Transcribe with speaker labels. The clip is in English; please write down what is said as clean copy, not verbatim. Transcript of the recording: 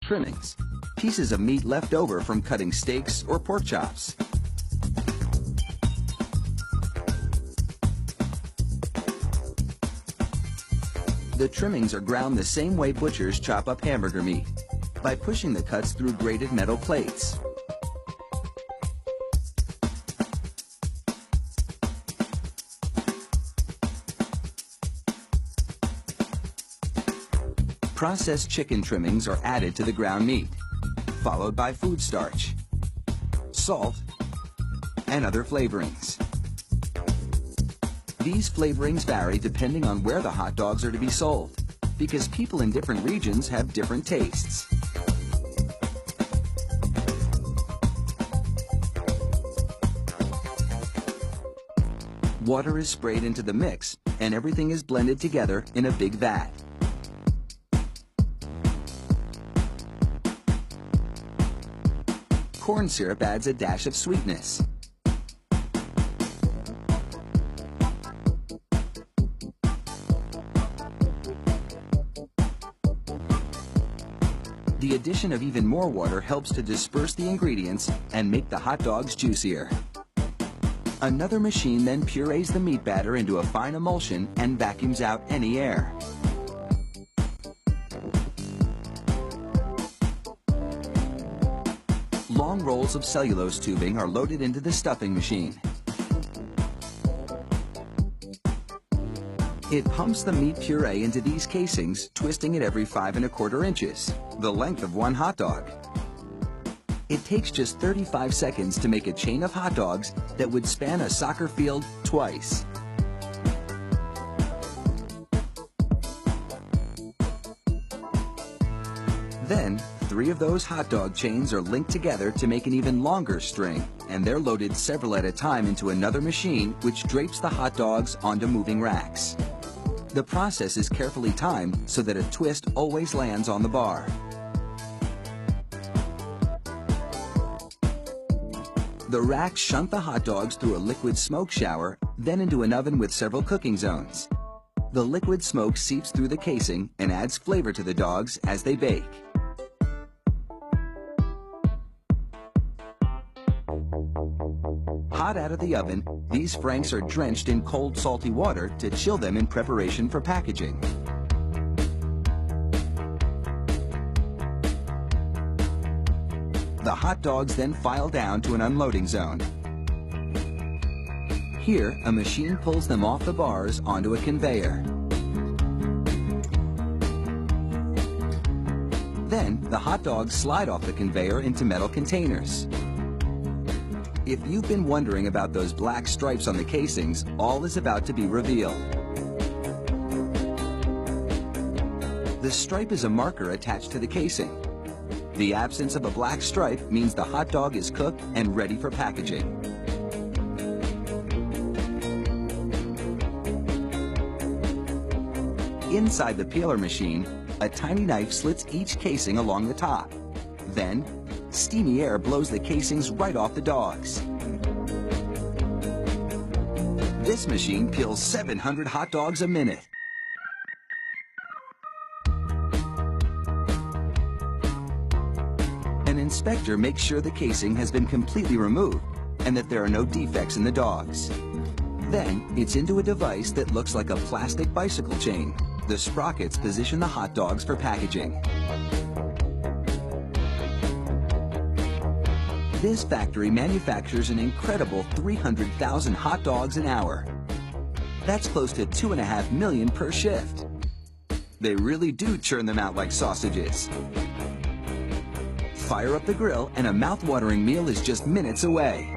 Speaker 1: Trimmings, pieces of meat left over from cutting steaks or pork chops. The trimmings are ground the same way butchers chop up hamburger meat, by pushing the cuts through grated metal plates. Processed chicken trimmings are added to the ground meat, followed by food starch, salt, and other flavorings. These flavorings vary depending on where the hot dogs are to be sold, because people in different regions have different tastes. Water is sprayed into the mix, and everything is blended together in a big vat. Corn syrup adds a dash of sweetness. The addition of even more water helps to disperse the ingredients and make the hot dogs juicier. Another machine then purees the meat batter into a fine emulsion and vacuums out any air. Long rolls of cellulose tubing are loaded into the stuffing machine. It pumps the meat puree into these casings, twisting it every 5 1/4 inches, the length of one hot dog. It takes just 35 seconds to make a chain of hot dogs that would span a soccer field twice. Then, 3 of those hot dog chains are linked together to make an even longer string, and they're loaded several at a time into another machine which drapes the hot dogs onto moving racks. The process is carefully timed so that a twist always lands on the bar. The racks shunt the hot dogs through a liquid smoke shower, then into an oven with several cooking zones. The liquid smoke seeps through the casing and adds flavor to the dogs as they bake. Hot out of the oven, these franks are drenched in cold, salty water to chill them in preparation for packaging. The hot dogs then file down to an unloading zone. Here, a machine pulls them off the bars onto a conveyor. Then, the hot dogs slide off the conveyor into metal containers. If you've been wondering about those black stripes on the casings, all is about to be revealed. The stripe is a marker attached to the casing. The absence of a black stripe means the hot dog is cooked and ready for packaging. Inside the peeler machine, a tiny knife slits each casing along the top. Then, steamy air blows the casings right off the dogs. This machine peels 700 hot dogs a minute. An inspector makes sure the casing has been completely removed and that there are no defects in the dogs. Then, it's into a device that looks like a plastic bicycle chain. The sprockets position the hot dogs for packaging. This factory manufactures an incredible 300,000 hot dogs an hour. That's close to 2.5 million per shift. They really do churn them out like sausages. Fire up the grill and a mouth-watering meal is just minutes away.